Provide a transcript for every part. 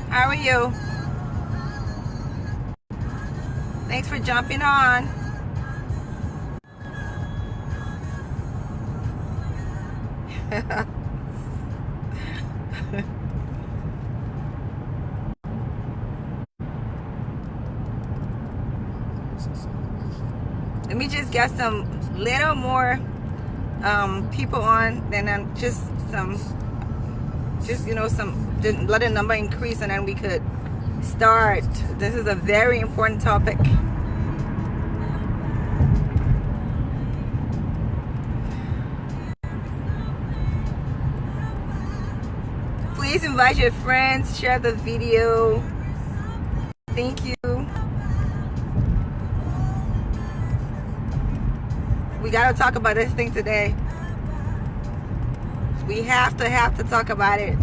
How are you? Thanks for jumping on. Let me just get some little more people on, then just let the number increase, and then we could start. This is a very important topic. Please invite your friends, share the video. Thank you. We gotta talk about this thing today. We have to talk about it.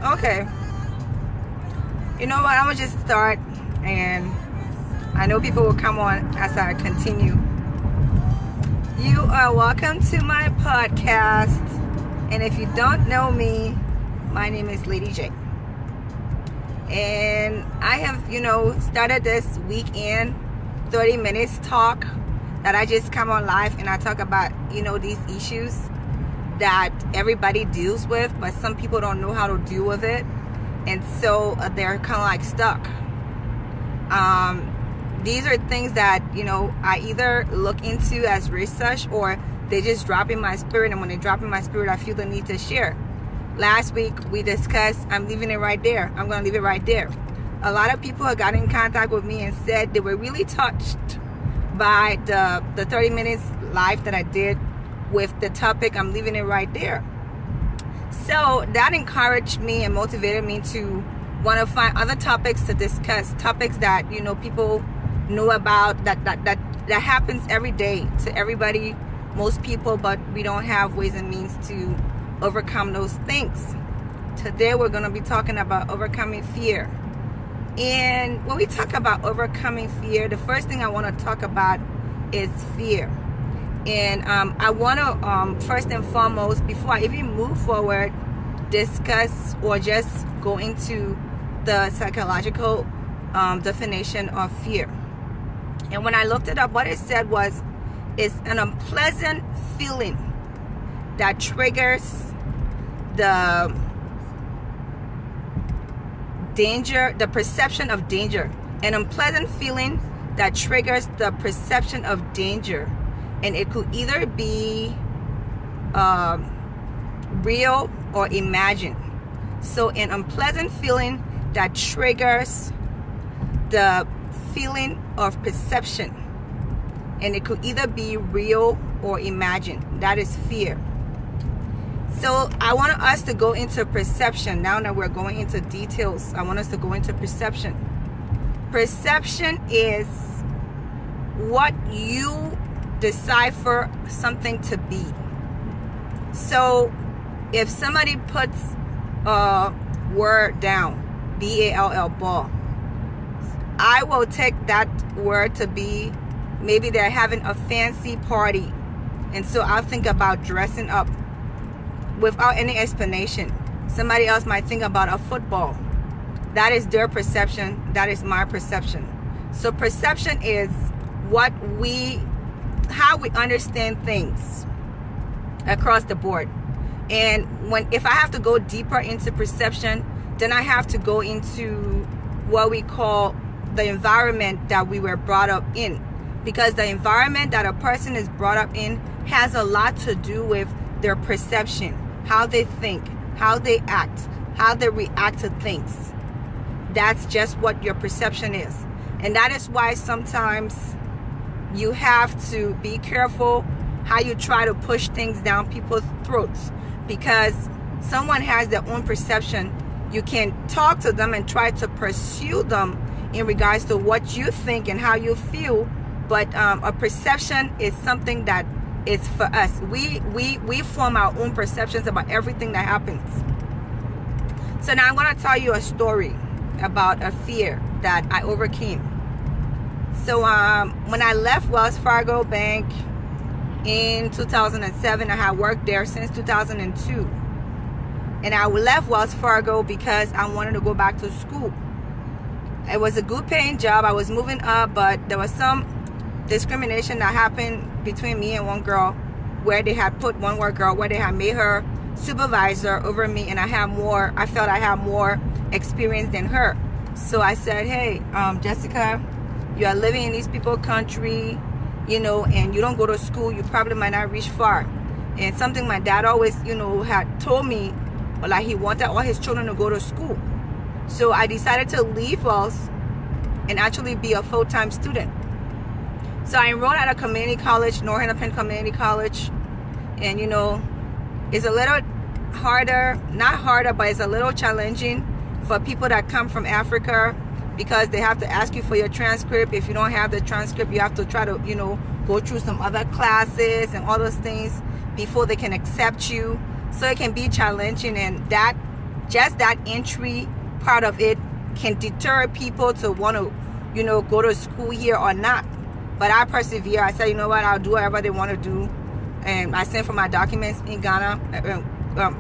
Okay. You know what? I'm gonna just start, and I know people will come on as I continue. You are welcome to my podcast, and if you don't know me, my name is Lady J. And I have, started this weekend 30 minutes talk that I just come on live and I talk about, these issues that everybody deals with, but some people don't know how to deal with it. And so they're kind of like stuck. These are things that, I either look into as research, or they just drop in my spirit. And when they drop in my spirit, I feel the need to share. Last week we discussed, I'm leaving it right there. I'm going to leave it right there. A lot of people have got in contact with me and said they were really touched by the 30 minutes live that I did with the topic, I'm leaving it right there. So that encouraged me and motivated me to want to find other topics to discuss, topics that, people know about, that happens every day to everybody, most people, but we don't have ways and means to overcome those things. Today we're going to be talking about overcoming fear. And when we talk about overcoming fear, the first thing I want to talk about is fear. And I want to first and foremost, before I even move forward, discuss or just go into the psychological definition of fear. And when I looked it up, what it said was, it's an unpleasant feeling that triggers the danger, the perception of danger. An unpleasant feeling that triggers the perception of danger. And it could either be real or imagined. So an unpleasant feeling that triggers the feeling of perception. And it could either be real or imagined. That is fear. So I want us to go into perception. Now that we're going into details, I want us to go into perception. Perception is what you decipher something to be. So if somebody puts a word down, B-A-L-L, ball, I will take that word to be, maybe they're having a fancy party, and so I'll think about dressing up without any explanation. Somebody else might think about a football. That is their perception. That is my perception. So perception is how we understand things across the board. And if I have to go deeper into perception, then I have to go into what we call the environment that we were brought up in. Because the environment that a person is brought up in has a lot to do with their perception, how they think, how they act, how they react to things. That's just what your perception is. And that is why sometimes you have to be careful how you try to push things down people's throats, because someone has their own perception. You can talk to them and try to pursue them in regards to what you think and how you feel, but a perception is something that is for us. We form our own perceptions about everything that happens. So now I'm going to tell you a story about a fear that I overcame. So when I left Wells Fargo Bank in 2007. I had worked there since 2002. And I left Wells Fargo because I wanted to go back to school. It was a good paying job. I was moving up, but there was some discrimination that happened between me and one girl, where they had put one more girl, where they had made her supervisor over me, and I felt I had more experience than her. So I said, hey, Jessica, you are living in these people's country, you know, and you don't go to school, you probably might not reach far. And something my dad always, you know, had told me, like he wanted all his children to go to school. So I decided to leave Wells and actually be a full-time student. So I enrolled at a community college, North Hennepin Community College. And you know, it's a little harder, not harder, but it's a little challenging for people that come from Africa, because they have to ask you for your transcript. If you don't have the transcript, you have to try to, you know, go through some other classes and all those things before they can accept you. So it can be challenging, and that, just that entry part of it can deter people to want to, you know, go to school here or not. But I persevere. I said, you know what, I'll do whatever they want to do. And I sent for my documents in Ghana.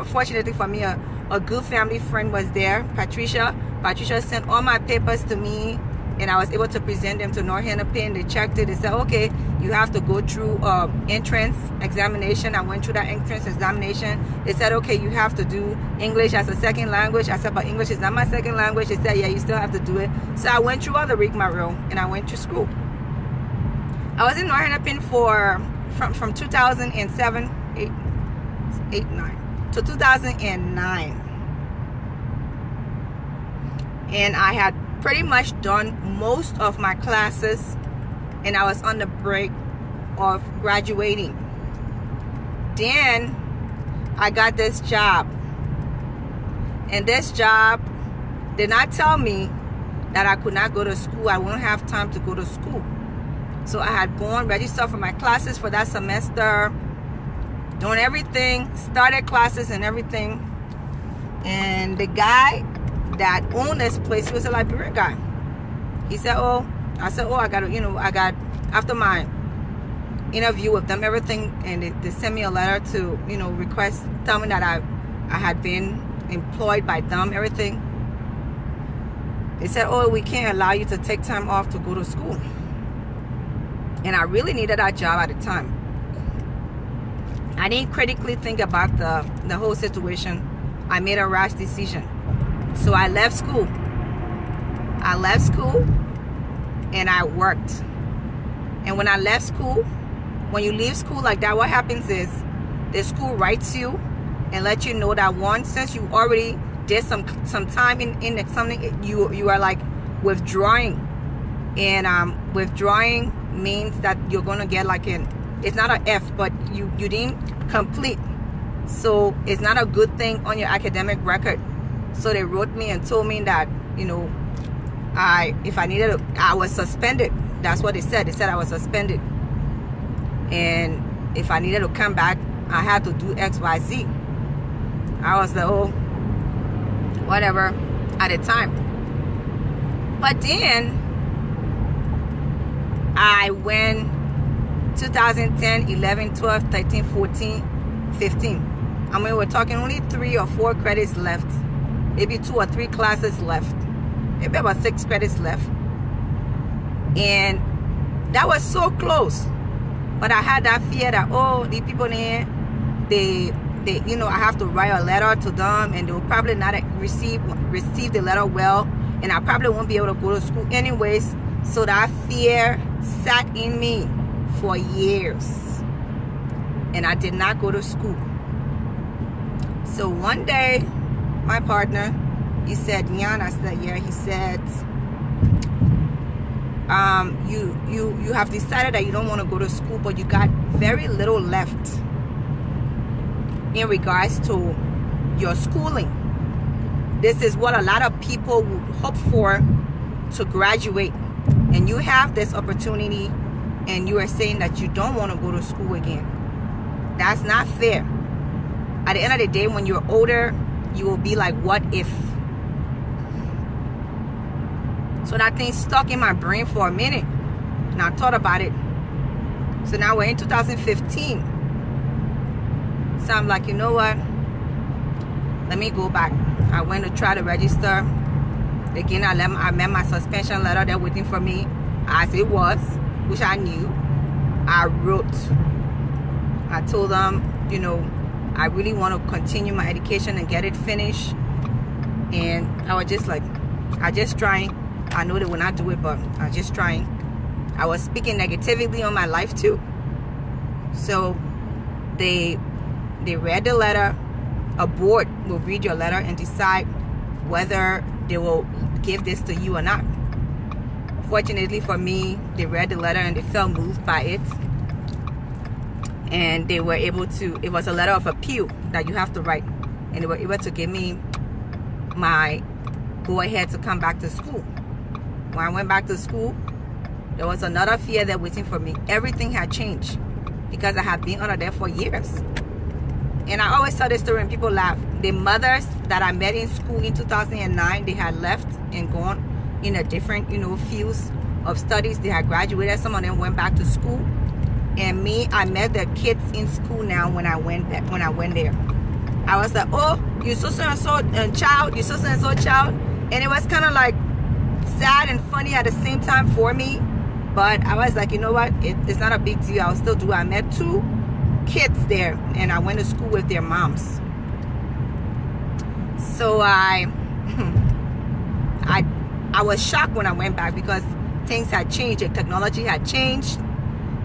Fortunately for me, a good family friend was there, Patricia. Patricia sent all my papers to me, and I was able to present them to North Hennepin. They checked it. They said, okay, you have to go through entrance examination. I went through that entrance examination. They said, okay, you have to do English as a second language. I said, but English is not my second language. They said, yeah, you still have to do it. So I went through all the rigmarole, and I went to school. I was in North Hennepin from 2007, 9 to 2009. And I had pretty much done most of my classes, and I was on the break of graduating. Then I got this job, and this job did not tell me that I could not go to school. I wouldn't have time to go to school. So I had gone, registered for my classes for that semester, doing everything, started classes and everything. And the guy that owned this place, he was a Liberian guy. He said, oh, I said, oh, I got to, you know, I got, after my interview with them, everything, and they sent me a letter to, you know, request, tell me that I had been employed by them, everything. They said, oh, we can't allow you to take time off to go to school. And I really needed that job at the time. I didn't critically think about the whole situation. I made a rash decision. So I left school. I left school and I worked. And when I left school, when you leave school like that, what happens is the school writes you and let you know that, one, since you already did some time in something, you are like withdrawing. And withdrawing means that you're gonna get like it's not an F, but you didn't complete, so it's not a good thing on your academic record. So they wrote me and told me that, you know, I was suspended. That's what they said. They said I was suspended, and if I needed to come back, I had to do XYZ. I was like, oh, whatever at the time. But then I went 2010, 11, 12, 13, 14, 15. I mean, we're talking only 3 or 4 credits left. Maybe 2 or 3 classes left. Maybe about 6 credits left. And that was so close. But I had that fear that, oh, the people there, they you know, I have to write a letter to them, and they'll probably not receive the letter well, and I probably won't be able to go to school anyways. So that fear sat in me for years, and I did not go to school. So one day, my partner, he said, Nyan, I said, yeah. He said, you have decided that you don't want to go to school, but you got very little left in regards to your schooling. This is what a lot of people would hope for, to graduate. And you have this opportunity, and you are saying that you don't want to go to school again. That's not fair. At the end of the day, when you're older, you will be like, what if? So that thing stuck in my brain for a minute, and I thought about it. So now we're in 2015. So I'm like, you know what? Let me go back. I went to try to register. Again, I met my suspension letter there waiting for me as it was, which I knew. I wrote. I told them, you know, I really want to continue my education and get it finished. And I was just like, I just trying. I know they will not do it, but I just trying. I was speaking negatively on my life too. So they read the letter. A board will read your letter and decide whether they will give this to you or not. Fortunately for me, they read the letter and they felt moved by it. And they were able to, it was a letter of appeal that you have to write. And they were able to give me my go ahead to come back to school. When I went back to school, there was another fear there waiting for me. Everything had changed because I had been under there for years. And I always tell this story and people laugh. The mothers that I met in school in 2009, they had left and gone in a different, you know, fields of studies. They had graduated. Some of them went back to school. And me, I met the kids in school now when I went back, when I went there. I was like, oh, you so and so child, you so and so child. And it was kind of like sad and funny at the same time for me. But I was like, you know what? It's not a big deal. I'll still do it. I met 2 kids there and I went to school with their moms. So I was shocked when I went back because things had changed. The technology had changed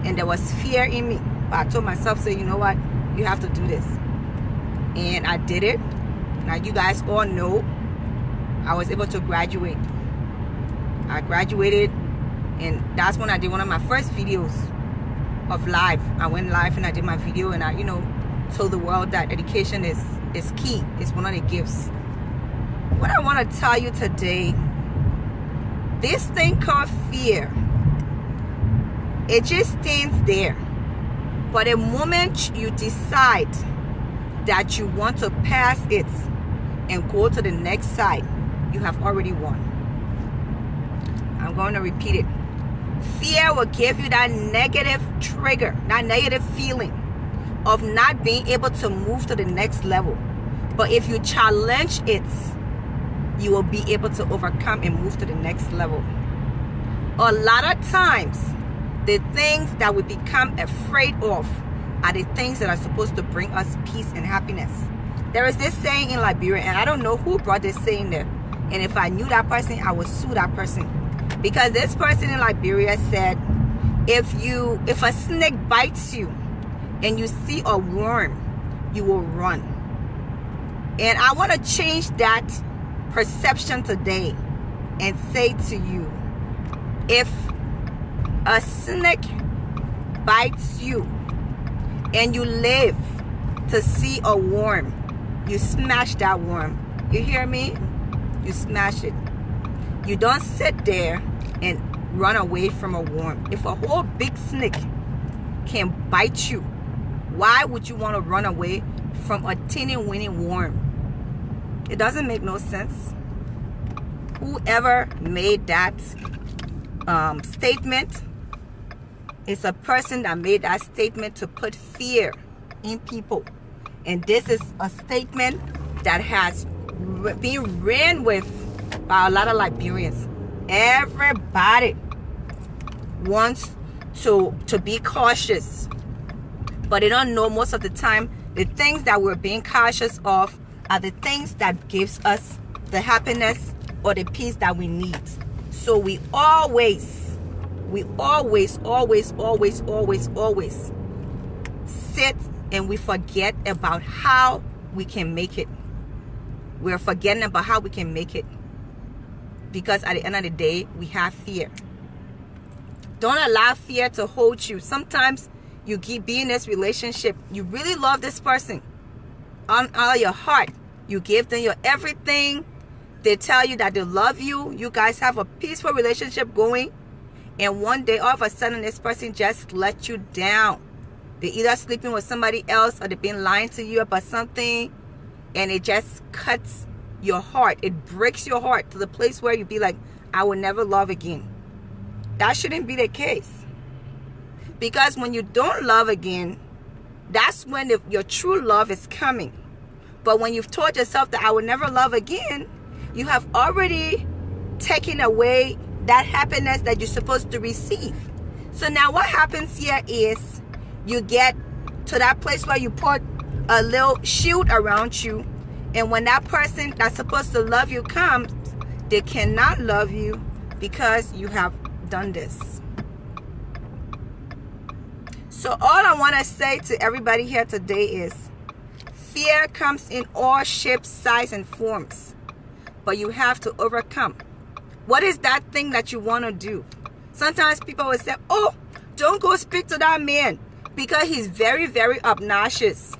and there was fear in me. But I told myself, say, you know what? You have to do this. And I did it. Now you guys all know I was able to graduate. I graduated and that's when I did one of my first videos of live. I went live and I did my video and I, you know, told the world that education is key. It's one of the gifts. What I want to tell you today, this thing called fear, it just stands there. But the moment you decide that you want to pass it and go to the next side, you have already won. I'm going to repeat it. Fear will give you that negative trigger, that negative feeling of not being able to move to the next level. But if you challenge it, you will be able to overcome and move to the next level. A lot of times, the things that we become afraid of are the things that are supposed to bring us peace and happiness. There is this saying in Liberia, and I don't know who brought this saying there. And if I knew that person, I would sue that person. Because this person in Liberia said, if a snake bites you and you see a worm, you will run. And I want to change that perception today and say to you, if a snake bites you and you live to see a worm, you smash that worm. You hear me? You smash it. You don't sit there and run away from a worm. If a whole big snake can bite you, why would you want to run away from a teeny weeny worm? It doesn't make no sense. Whoever made that statement is a person that made that statement to put fear in people. And this is a statement that has been ran with by a lot of Liberians. Everybody wants to be cautious, but they don't know most of the time the things that we're being cautious of are the things that gives us the happiness or the peace that we need. So we always sit and we forget about how we can make it. We're forgetting about how we can make it. Because at the end of the day, we have fear. Don't allow fear to hold you. Sometimes you keep being in this relationship. You really love this person. On all your heart. You give them your everything. They tell you that they love you. You guys have a peaceful relationship going. And one day, all of a sudden, this person just let you down. They're either sleeping with somebody else or they've been lying to you about something. And it just cuts your heart. It breaks your heart to the place where you be like, I will never love again. That shouldn't be the case. Because when you don't love again, that's when your true love is coming. But when you've told yourself that I will never love again, you have already taken away that happiness that you're supposed to receive. So now what happens here is you get to that place where you put a little shield around you, and when that person that's supposed to love you comes, they cannot love you because you have done this. So all I want to say to everybody here today is, fear comes in all shapes, sizes, and forms, but you have to overcome. What is that thing that you want to do? Sometimes people will say, oh, don't go speak to that man because he's very, very obnoxious.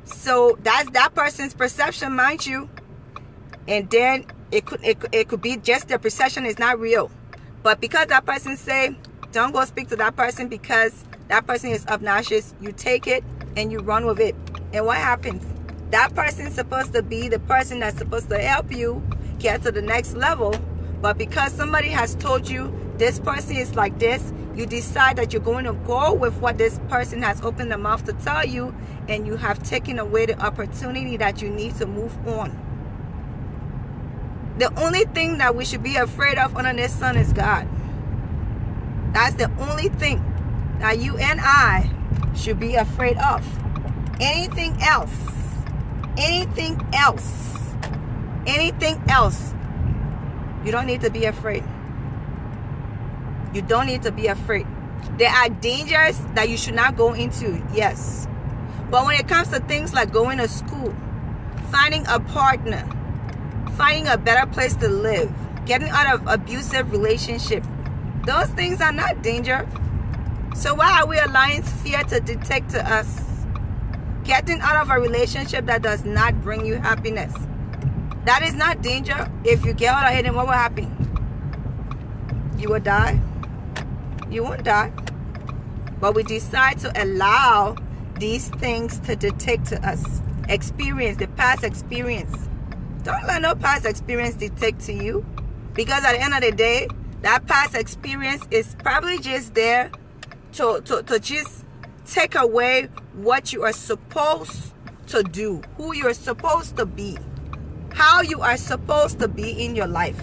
So that's that person's perception, mind you. And then it could be just their perception is not real. But because that person say, don't go speak to that person because that person is obnoxious, you take it and you run with it. And what happens? That person is supposed to be the person that's supposed to help you get to the next level. But because somebody has told you this person is like this, you decide that you're going to go with what this person has opened their mouth to tell you, and you have taken away the opportunity that you need to move on. The only thing that we should be afraid of under this sun is God. That's the only thing that you and I should be afraid of. Anything else, you don't need to be afraid. You don't need to be afraid. There are dangers that you should not go into, yes. But when it comes to things like going to school, finding a partner, finding a better place to live, getting out of abusive relationship, those things are not danger. So why are we allowing fear to dictate to us? Getting out of a relationship that does not bring you happiness, that is not danger. If you get out of it, then what will happen? You will die. You won't die. But we decide to allow these things to dictate to us. Experience, the past experience. Don't let no past experience dictate to you. Because at the end of the day, that past experience is probably just there to just take away what you are supposed to do, who you are supposed to be, how you are supposed to be in your life.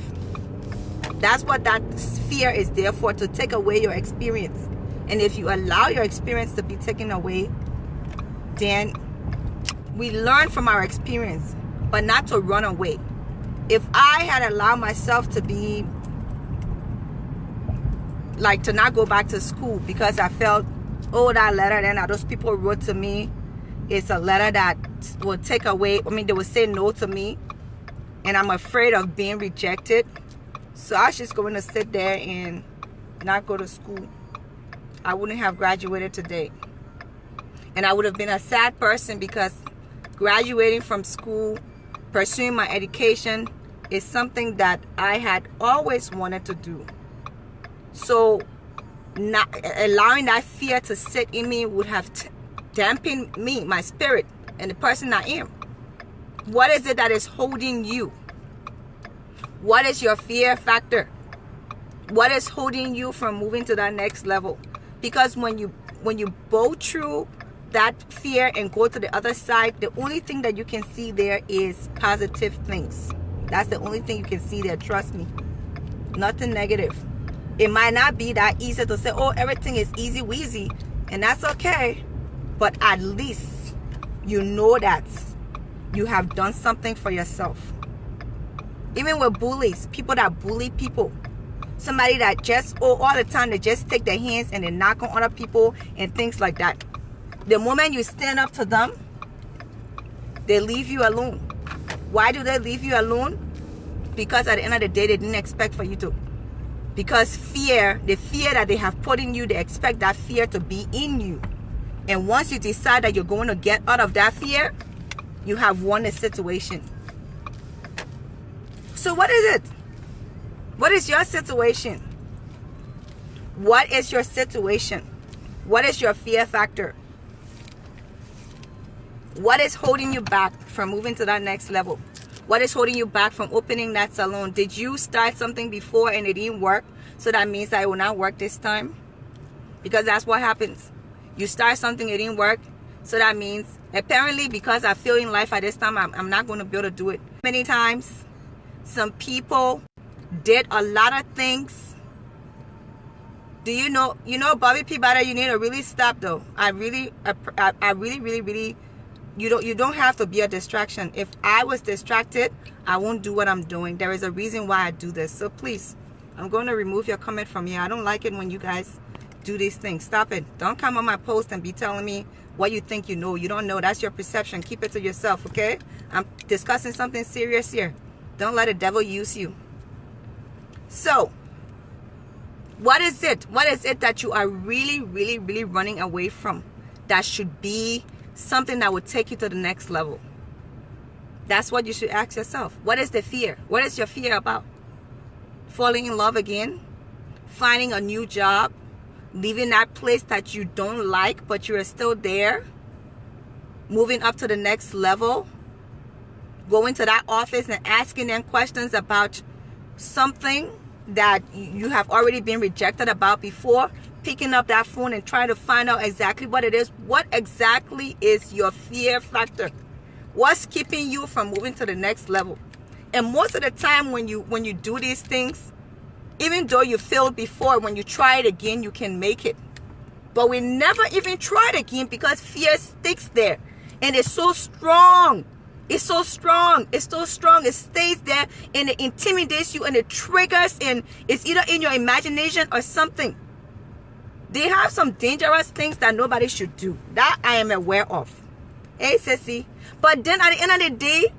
That's what that fear is there for, to take away your experience. And if you allow your experience to be taken away, then we learn from our experience, but not to run away. If I had allowed myself to be like, to not go back to school because I felt, oh, that letter that those people wrote to me, it's a letter that will take away, they will say no to me, and I'm afraid of being rejected. So I was just going to sit there and not go to school. I wouldn't have graduated today. And I would have been a sad person, because graduating from school, pursuing my education, is something that I had always wanted to do. So not allowing that fear to sit in me would have dampened me, my spirit, and the person I am. What is it that is holding you? What is your fear factor? What is holding you from moving to that next level? Because when you go through that fear and go to the other side, the only thing that you can see there is positive things. That's the only thing you can see there, trust me. Nothing negative. It might not be that easy to say, oh, everything is easy wheezy, and that's okay. But at least you know that you have done something for yourself. Even with bullies, people that bully people, somebody that just, all the time, they just take their hands and they knock on other people and things like that. The moment you stand up to them, they leave you alone. Why do they leave you alone? Because at the end of the day, they didn't expect for you to. Because fear, the fear that they have put in you, they expect that fear to be in you. And once you decide that you're going to get out of that fear, you have won the situation. So what is it? What is your situation? What is your situation? What is your fear factor? What is holding you back from moving to that next level? What is holding you back from opening that salon? Did you start something before and it didn't work? So that means that it will not work this time? Because that's what happens. You start something, it didn't work. So that means, apparently, because I feel in life at this time, I'm not going to be able to do it. Many times, some people did a lot of things. Do you know, Bobby P. Butter, you need to really stop though. I really, you don't have to be a distraction. If I was distracted, I won't do what I'm doing. There is a reason why I do this. So please, I'm going to remove your comment from here. I don't like it when you guys do these things. Stop it. Don't come on my post and be telling me what you think you know. You don't know. That's your perception. Keep it to yourself, okay? I'm discussing something serious here. Don't let the devil use you. So, what is it? What is it that you are really, really, really running away from that should be something that would take you to the next level? That's what you should ask yourself. What is the fear? What is your fear about? Falling in love again? Finding a new job? Leaving that place that you don't like, but you're still there? Moving up to the next level? Going to that office and asking them questions about something that you have already been rejected about before? Picking up that phone and trying to find out exactly what it is. What exactly is your fear factor? What's keeping you from moving to the next level? And most of the time when you do these things, even though you failed before, when you try it again, you can make it. But we never even try it again because fear sticks there. And it's so strong. It's so strong. It's so strong. It stays there and it intimidates you and it triggers, and it's either in your imagination or something. They have some dangerous things that nobody should do. That I am aware of. Hey, sissy. But then at the end of the day,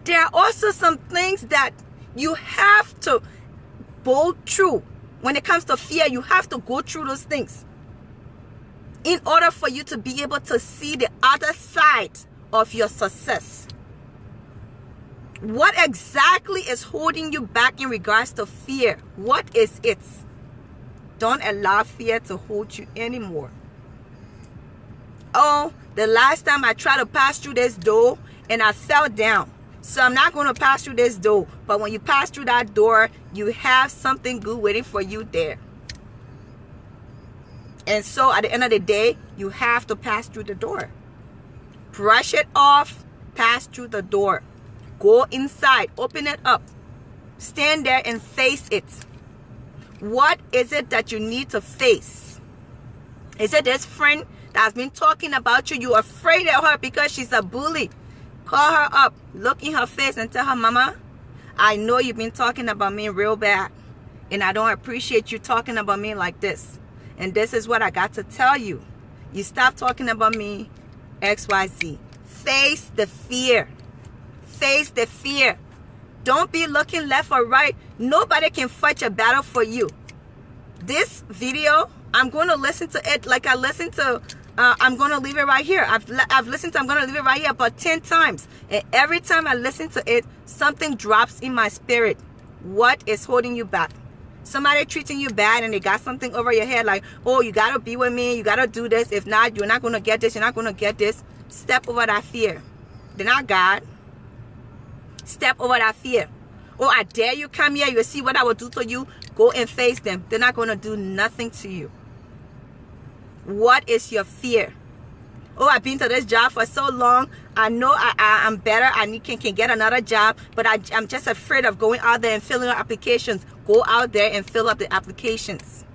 there are also some things that you have to go through. When it comes to fear, you have to go through those things in order for you to be able to see the other side of your success. What exactly is holding you back in regards to fear? What is it? Don't allow fear to hold you anymore. Oh, the last time I tried to pass through this door and I fell down. So I'm not going to pass through this door. But when you pass through that door, you have something good waiting for you there. And so at the end of the day, you have to pass through the door. Brush it off, pass through the door. Go inside, open it up. Stand there and face it. What is it that you need to face? Is it this friend that's been talking about you? You're afraid of her because she's a bully. Call her up, look in her face and tell her, Mama, I know you've been talking about me real bad. And I don't appreciate you talking about me like this. And this is what I got to tell you. You stop talking about me, XYZ. Face the fear. Face the fear. Don't be looking left or right. Nobody can fight your battle for you. This video, I'm going to listen to it like I listened to, I'm going to leave it right here. I've listened to, I'm going to leave it right here about 10 times. And every time I listen to it, something drops in my spirit. What is holding you back? Somebody treating you bad and they got something over your head like, oh, you got to be with me. You got to do this. If not, you're not going to get this. You're not going to get this. Step over that fear. They're not God. Step over that fear. Oh, I dare you come here. You'll see what I will do to you. Go and face them. They're not going to do nothing to you. What is your fear? Oh, I've been to this job for so long. I know I'm better. I can get another job. But I'm just afraid of going out there and filling out applications. Go out there and fill up the applications.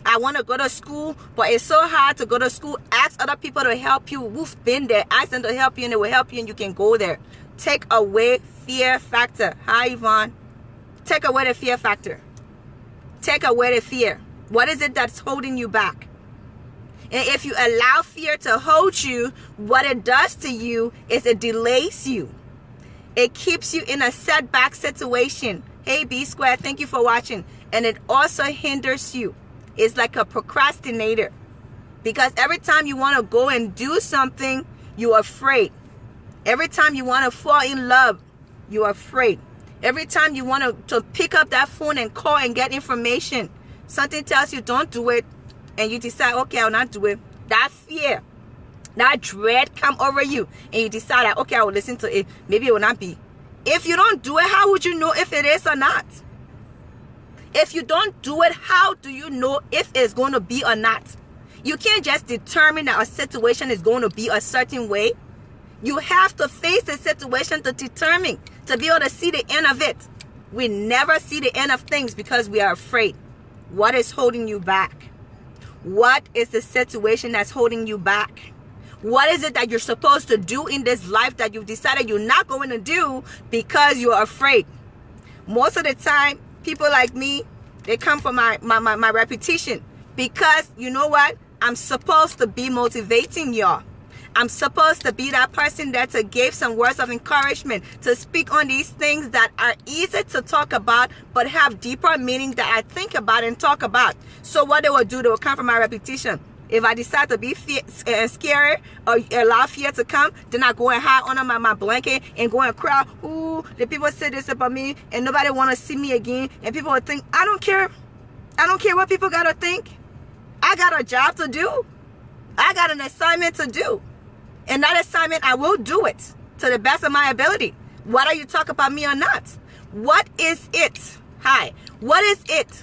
I want to go to school, but it's so hard to go to school. Ask other people to help you who've been there. Ask them to help you and they will help you and you can go there. Take away fear factor. Hi, Yvonne. Take away the fear factor. Take away the fear. What is it that's holding you back? And if you allow fear to hold you, what it does to you is it delays you. It keeps you in a setback situation. Hey, B Square, thank you for watching. And it also hinders you. It's like a procrastinator. Because every time you want to go and do something, you're afraid. Every time you want to fall in love, you're afraid. Every time you want to pick up that phone and call and get information, something tells you don't do it. And you decide, okay, I'll not do it. That fear, that dread come over you. And you decide that, okay, I will listen to it. Maybe it will not be. If you don't do it, how would you know if it is or not? If you don't do it, how do you know if it's going to be or not? You can't just determine that a situation is going to be a certain way. You have to face the situation to determine, to be able to see the end of it. We never see the end of things because we are afraid. What is holding you back? What is the situation that's holding you back? What is it that you're supposed to do in this life that you've decided you're not going to do because you're afraid? Most of the time, people like me, they come from my reputation. Because you know what? I'm supposed to be motivating y'all. I'm supposed to be that person that to give some words of encouragement, to speak on these things that are easy to talk about, but have deeper meaning that I think about and talk about. So what they will do, they will come from my repetition. If I decide to be scared or allow fear to come, then I go and hide under my blanket and go and cry. Ooh, the people say this about me and nobody want to see me again. And people will think, I don't care. I don't care what people got to think. I got a job to do. I got an assignment to do. And that assignment, I will do it to the best of my ability. Whether you talk about me or not. What is it? Hi. What is it?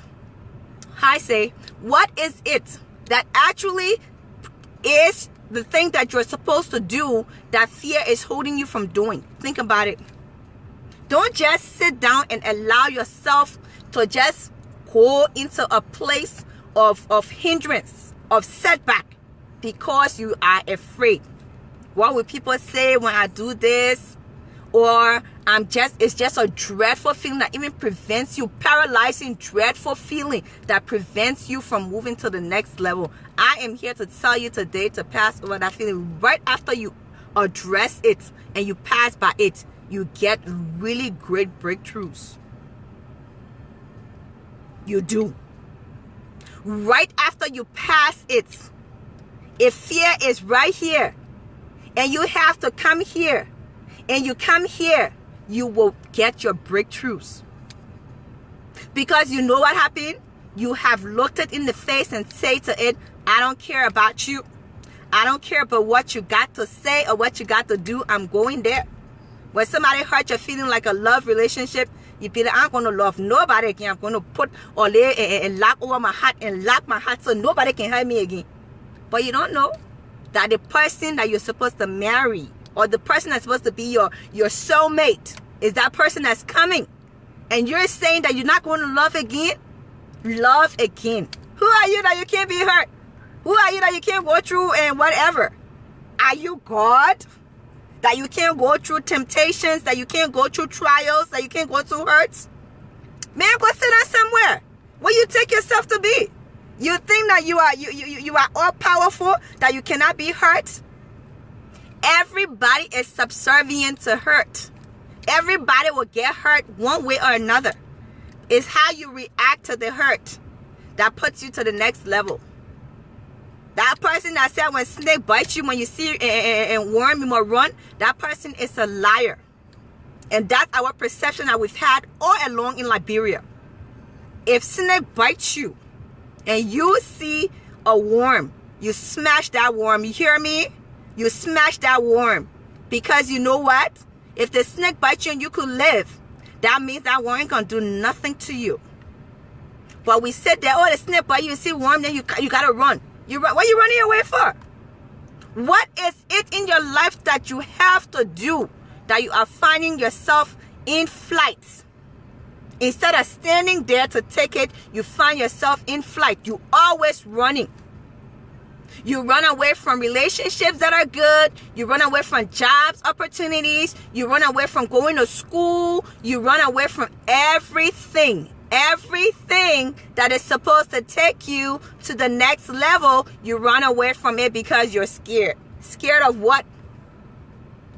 Hi, say. What is it that actually is the thing that you're supposed to do that fear is holding you from doing? Think about it. Don't just sit down and allow yourself to just go into a place of hindrance, of setback, because you are afraid. What will people say when I do this? Or it's just a dreadful feeling that even prevents you, paralyzing, dreadful feeling that prevents you from moving to the next level. I am here to tell you today to pass over that feeling. Right after you address it and you pass by it, you get really great breakthroughs. You do. Right after you pass it, if fear is right here, and you have to come here, and you come here, you will get your breakthroughs. Because you know what happened? You have looked it in the face and say to it, I don't care about you. I don't care about what you got to say or what you got to do. I'm going there. When somebody hurt your feeling like a love relationship, you be like, I'm going to love nobody again. I'm going to put or lay and lock over my heart and lock my heart so nobody can hurt me again. But you don't know that the person that you're supposed to marry or the person that's supposed to be your soulmate is that person that's coming. And you're saying that you're not going to love again? Love again. Who are you that you can't be hurt? Who are you that you can't go through and whatever? Are you God? That you can't go through temptations, that you can't go through trials, that you can't go through hurts? Man, go sit down somewhere where you take yourself to be. You think that you are all powerful, that you cannot be hurt? Everybody is subservient to hurt. Everybody will get hurt one way or another. It's how you react to the hurt that puts you to the next level. That person that said when snake bites you, when you see and worm, you must run, that person is a liar. And that's our perception that we've had all along in Liberia. If snake bites you and you see a worm, you smash that worm. You hear me? You smash that worm. Because you know what? If the snake bites you and you could live, that means that worm ain't gonna do nothing to you. But we sit there, oh, the snake bite you, you see worm, then you gotta run. What are you running away for? What is it in your life that you have to do that you are finding yourself in flight? Instead of standing there to take it, you find yourself in flight. You always running. You run away from relationships that are good. You run away from jobs, opportunities. You run away from going to school. You run away from everything. Everything that is supposed to take you to the next level, you run away from it because you're scared. Scared of what?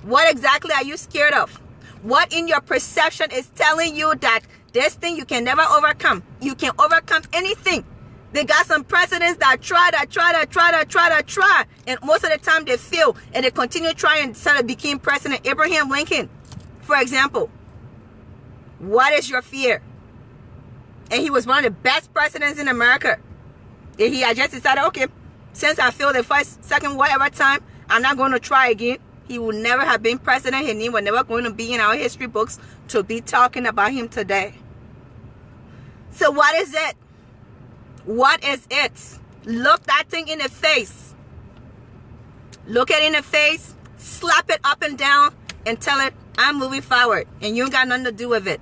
What exactly are you scared of? What in your perception is telling you that this thing you can never overcome? You can overcome anything. They got some presidents that try. And most of the time they fail. And they continue trying until they became President. Abraham Lincoln, for example. What is your fear? And he was one of the best presidents in America. And he had just decided, okay, since I failed the first, second, whatever time, I'm not going to try again. He would never have been president. His name was never going to be in our history books to be talking about him today. So what is it? What is it? Look that thing in the face. Look it in the face, slap it up and down, and tell it, I'm moving forward, and you ain't got nothing to do with it.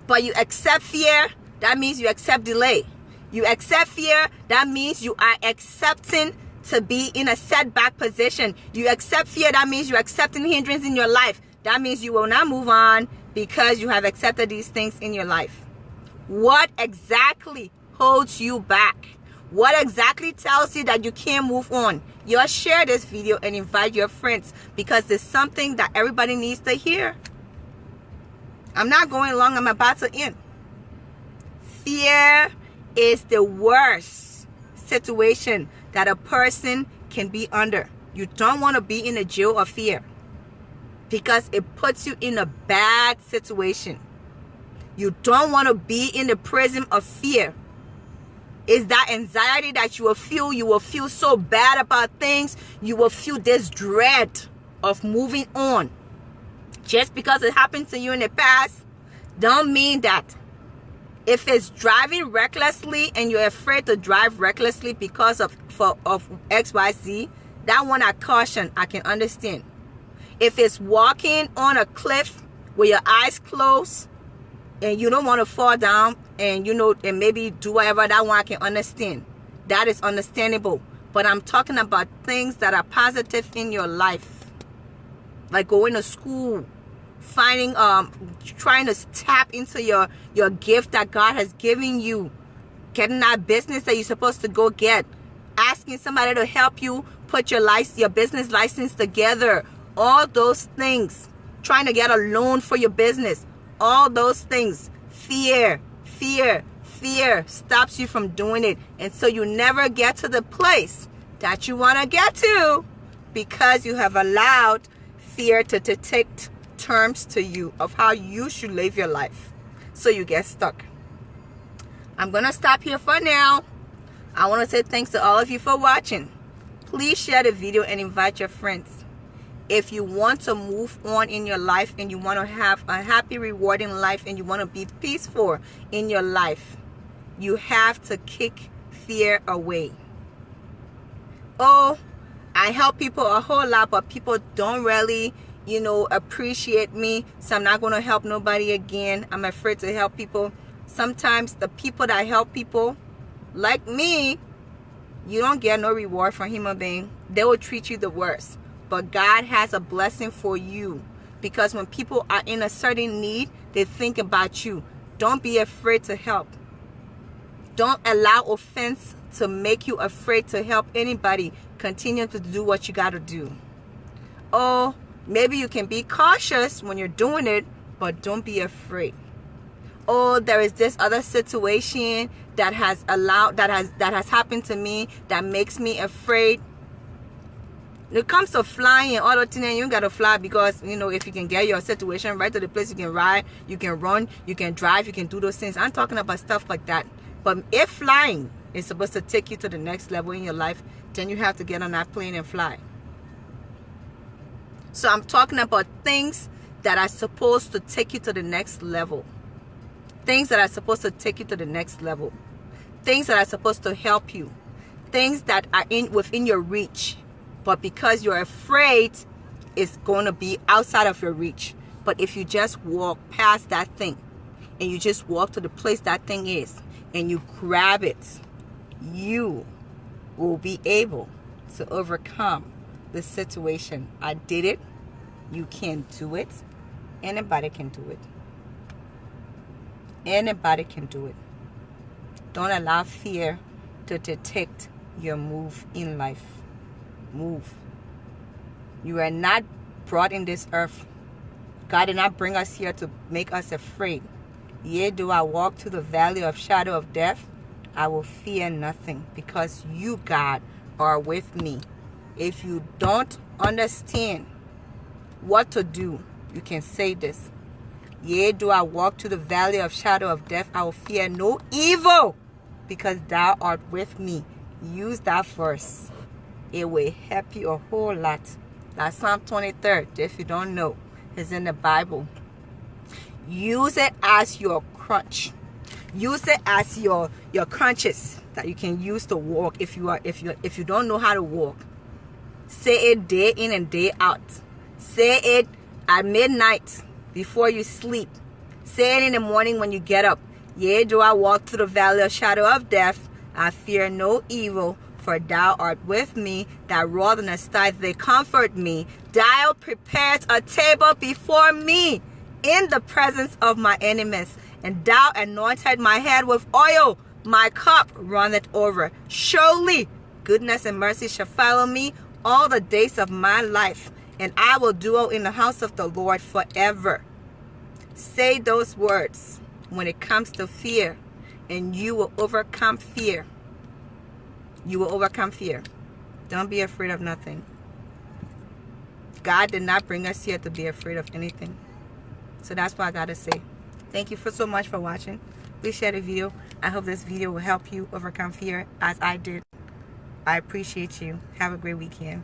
But you accept fear, that means you accept delay. You accept fear, that means you are accepting to be in a setback position. You accept fear, that means you're accepting hindrance in your life. That means you will not move on because you have accepted these things in your life. What exactly holds you back? What exactly tells you that you can't move on? You'll share this video and invite your friends because it's something that everybody needs to hear. I'm not going long. I'm about to end. Fear is the worst situation that a person can be under. You don't want to be in a jail of fear because it puts you in a bad situation. You don't want to be in the prison of fear. Is that anxiety that you will feel so bad about things. You will feel this dread of moving on. Just because it happened to you in the past, don't mean that. If it's driving recklessly and you're afraid to drive recklessly because of XYZ, that one I caution, I can understand. If it's walking on a cliff with your eyes closed, and you don't want to fall down and and maybe do whatever, that one I can understand. That is understandable. But I'm talking about things that are positive in your life. Like going to school, finding trying to tap into your gift that God has given you, getting that business that you're supposed to go get, asking somebody to help you put your business license together, all those things, trying to get a loan for your business. All those things, fear stops you from doing it. And so you never get to the place that you want to get to because you have allowed fear to dictate terms to you of how you should live your life. So you get stuck. I'm going to stop here for now. I want to say thanks to all of you for watching. Please share the video and invite your friends. If you want to move on in your life and you want to have a happy, rewarding life and you want to be peaceful in your life, you have to kick fear away. Oh, I help people a whole lot, but people don't really, appreciate me. So I'm not going to help nobody again. I'm afraid to help people. Sometimes the people that help people, like me, you don't get no reward from human being. They will treat you the worst. But God has a blessing for you because when people are in a certain need, they think about you. Don't be afraid to help. Don't allow offense to make you afraid to help anybody. Continue to do what you got to do. Oh, maybe you can be cautious when you're doing it, but don't be afraid. Oh, there is this other situation that has happened to me that makes me afraid. When it comes to flying and all the things, you gotta fly because if you can get your situation right to the place, you can ride, you can run, you can drive, you can do those things. I'm talking about stuff like that. But if flying is supposed to take you to the next level in your life, then you have to get on that plane and fly. So I'm talking about things that are supposed to take you to the next level. Things that are supposed to take you to the next level. Things that are supposed to help you. Things that are within your reach. But because you're afraid, it's going to be outside of your reach. But if you just walk past that thing and you just walk to the place that thing is and you grab it, you will be able to overcome the situation. I did it. You can do it. Anybody can do it. Anybody can do it. Don't allow fear to detect your move in life. Move. You are not brought in this earth. God did not bring us here to make us afraid. Yea, do I walk through the valley of shadow of death, I will fear nothing, because you, God, are with me. If you don't understand what to do, you can say this. Yea, do I walk through the valley of shadow of death, I will fear no evil, because thou art with me. Use that verse. It will help you a whole lot. That's Psalm 23. If you don't know, it's in the Bible. Use it as your crutch. Use it as your crutches that you can use to walk if you don't know how to walk. Say it day in and day out. Say it at midnight before you sleep. Say it in the morning when you get up. Yea, though I walk through the valley of shadow of death, I fear no evil, for thou art with me. Thy rod and thy staff, they comfort me. Thou preparest a table before me in the presence of my enemies. And thou anointed my head with oil. My cup runneth over. Surely goodness and mercy shall follow me all the days of my life, and I will dwell in the house of the Lord forever. Say those words when it comes to fear, and you will overcome fear. You will overcome fear. Don't be afraid of nothing. God did not bring us here to be afraid of anything. So that's what I gotta say. Thank you so much for watching. Please share the video. I hope this video will help you overcome fear as I did. I appreciate you. Have a great weekend.